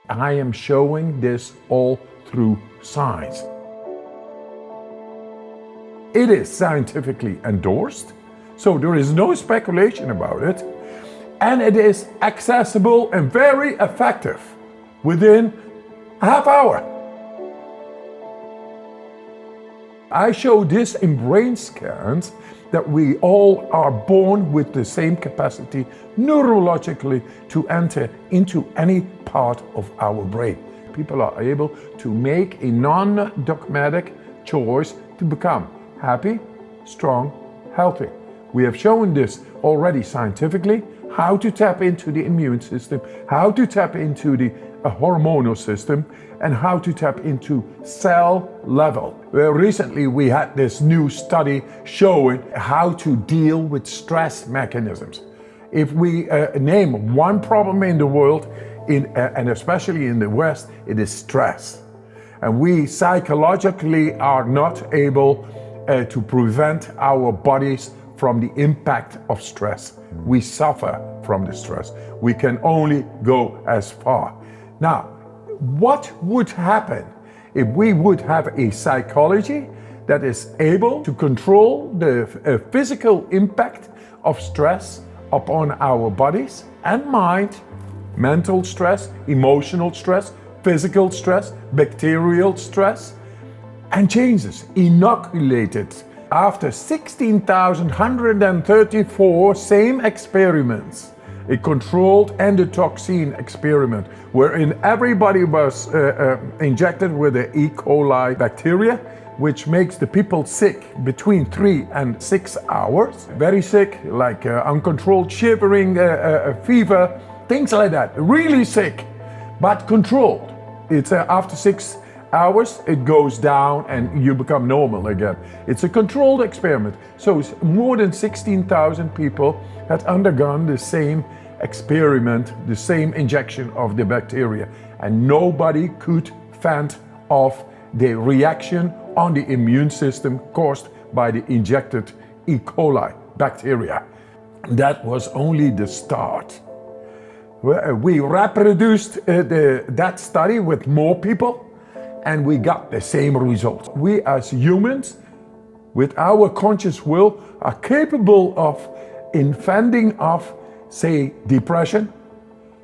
I am showing this all through science. It is scientifically endorsed, so there is no speculation about it, and it is accessible and very effective within a half hour. I show this in brain scans that we all are born with the same capacity neurologically to enter into any part of our brain. People are able to make a non-dogmatic choice to become happy, strong, healthy. We have shown this already scientifically, how to tap into the immune system, how to tap into the hormonal system, and how to tap into cell level. Recently we had this new study showing how to deal with stress mechanisms. If we name one problem in the world, and especially in the West, it is stress. And we psychologically are not able to prevent our bodies from the impact of stress. We suffer from the stress. We can only go as far. Now, what would happen if we would have a psychology that is able to control the physical impact of stress upon our bodies and mind, mental stress, emotional stress, physical stress, bacterial stress, and changes inoculated after 16,134 same experiments, a controlled endotoxin experiment wherein everybody was injected with an E. coli bacteria, which makes the people sick between 3 and 6 hours. Very sick, like uncontrolled shivering, fever, things like that. Really sick, but controlled. It's after 6 hours, it goes down and you become normal again. It's a controlled experiment. So more than 16,000 people had undergone the same experiment, the same injection of the bacteria, and nobody could fend off the reaction on the immune system caused by the injected E. coli bacteria. That was only the start. We reproduced that study with more people, and we got the same results. We as humans, with our conscious will, are capable of fending off, say, depression,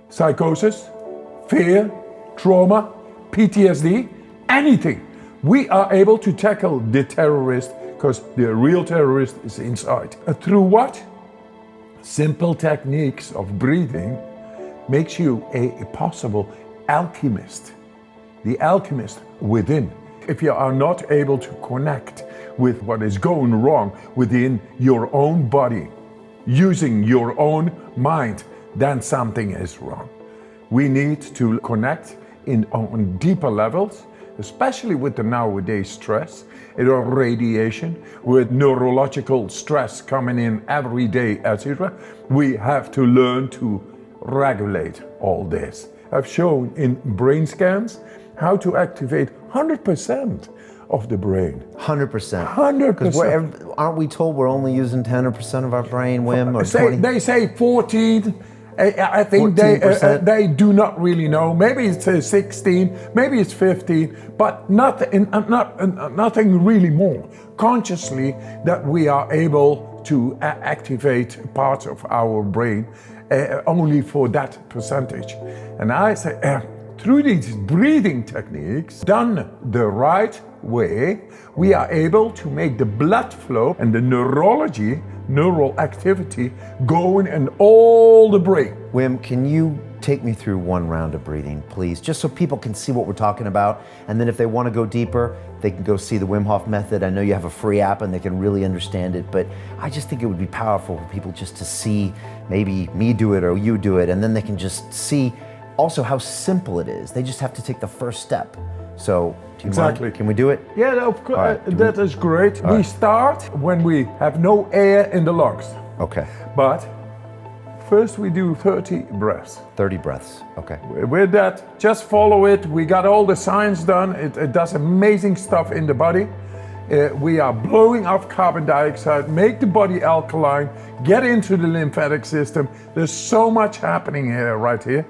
psychosis, fear, trauma, PTSD, anything. We are able to tackle the terrorist because the real terrorist is inside. Through what? Simple techniques of breathing makes you a possible alchemist. The alchemist within. If you are not able to connect with what is going wrong within your own body, using your own mind, then something is wrong. We need to connect on deeper levels, especially with the nowadays stress, radiation, with neurological stress coming in every day, etc. We have to learn to regulate all this. I've shown in brain scans how to activate 100% of the brain. 100%. 100%. Because aren't we told we're only using 10% of our brain, Wim? Or 20? They say 14. I think they do not really know. Maybe it's 16, maybe it's 15, but nothing really more. Consciously, that we are able to activate parts of our brain only for that percentage. And I say, through these breathing techniques, done the right way, we are able to make the blood flow and the neural activity going in all the brain. Wim, can you take me through one round of breathing, please? Just so people can see what we're talking about. And then if they want to go deeper, they can go see the Wim Hof method. I know you have a free app and they can really understand it, but I just think it would be powerful for people just to see maybe me do it or you do it, and then they can just see also how simple it is. They just have to take the first step. So, do you mind? Can we do it? Yeah, of course. Right, that is great. We start when we have no air in the lungs. Okay. But first we do 30 breaths. 30 breaths, okay. With that, just follow it. We got all the science done. It does amazing stuff in the body. We are blowing off carbon dioxide, make the body alkaline, get into the lymphatic system. There's so much happening here, right here.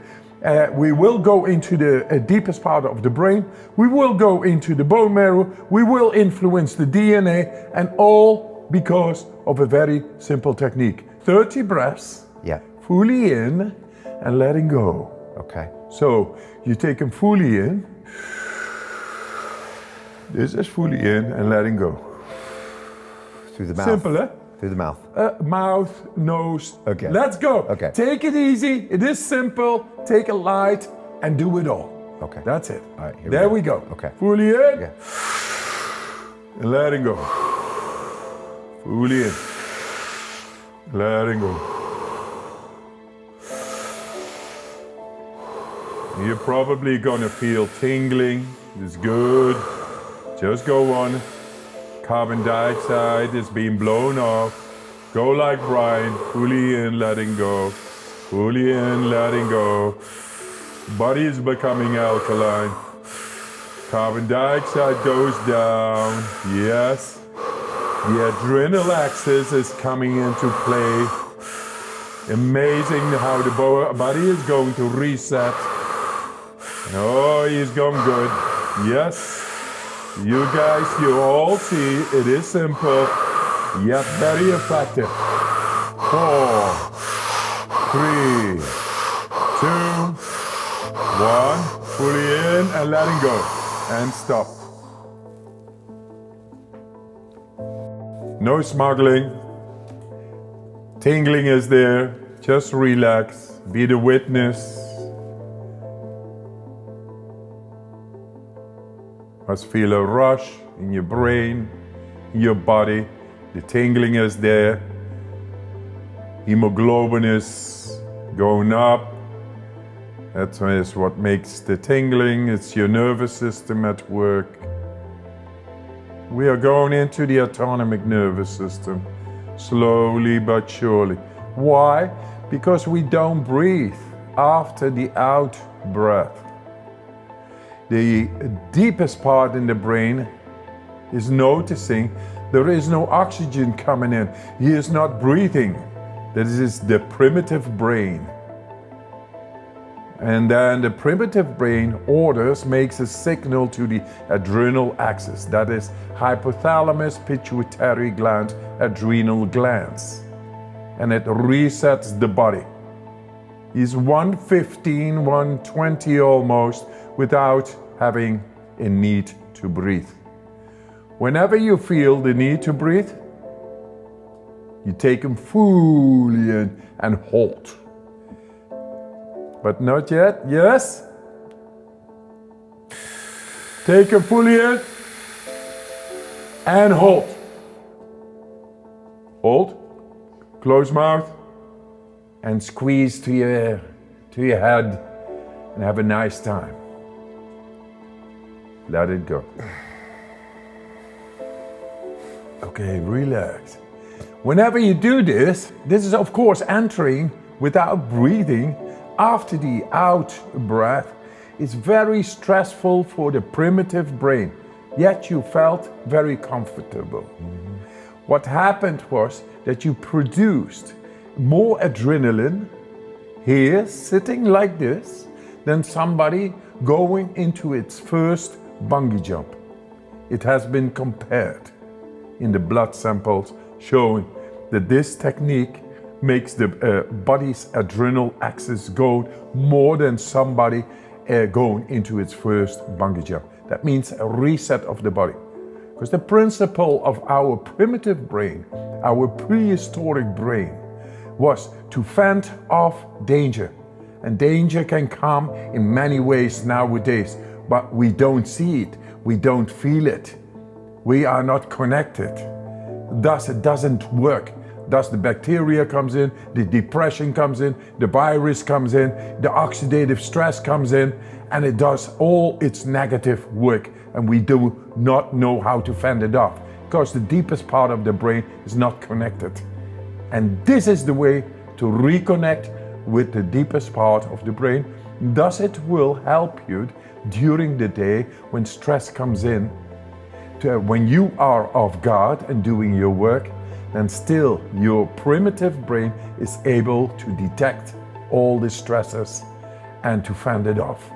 We will go into the deepest part of the brain. We will go into the bone marrow. We will influence the DNA, and all because of a very simple technique. 30 breaths, Yeah. fully in and letting go. Okay. So you take them fully in. This is fully in and letting go. Through the mouth. Simple, eh? Through the mouth. Mouth, nose. Okay. Let's go. Okay. Take it easy. It is simple. Take it light and do it all. Okay. That's it. All right, here There we we go. Okay. Fully in Okay. and letting go. Fully in. Letting go. You're probably gonna feel tingling. It's good. Just go on. Carbon dioxide is being blown off. Go like Brian, fully in, letting go. Fully in, letting go. Body is becoming alkaline. Carbon dioxide goes down. Yes. The adrenal axis is coming into play. Amazing how the body is going to reset. Oh, he's going good. Yes. You guys, you all see it is simple, yet very effective. 4, 3, 2, 1. Fully in and letting go. And stop. No smuggling. Tingling is there. Just relax. Be the witness. Must feel a rush in your brain, in your body. The tingling is there. Hemoglobin is going up. That is what makes the tingling. It's your nervous system at work. We are going into the autonomic nervous system, slowly but surely. Why? Because we don't breathe after the out breath. The deepest part in the brain is noticing there is no oxygen coming in. He is not breathing. That is the primitive brain. And then the primitive brain makes a signal to the adrenal axis. That is hypothalamus, pituitary gland, adrenal glands. And it resets the body. He's 115, 120 almost, without having a need to breathe. Whenever you feel the need to breathe, you take them fully in and hold. But not yet. Yes? Take them fully in and hold. Hold. Close mouth and squeeze to your head and have a nice time. Let it go. Okay, relax. Whenever you do this is of course entering without breathing after the out breath. It's very stressful for the primitive brain, yet you felt very comfortable. Mm-hmm. What happened was that you produced more adrenaline here, sitting like this, than somebody going into its first bungee jump. It has been compared in the blood samples showing that this technique makes the body's adrenal axis go more than somebody going into its first bungee jump. That means a reset of the body. Because the principle of our primitive brain, our prehistoric brain, was to fend off danger. And danger can come in many ways nowadays, but we don't see it, we don't feel it. We are not connected. Thus it doesn't work. Thus the bacteria comes in, the depression comes in, the virus comes in, the oxidative stress comes in, and it does all its negative work. And we do not know how to fend it off because the deepest part of the brain is not connected. And this is the way to reconnect with the deepest part of the brain. Thus it will help you during the day when stress comes in. When you are off guard and doing your work, then still your primitive brain is able to detect all the stresses and to fend it off.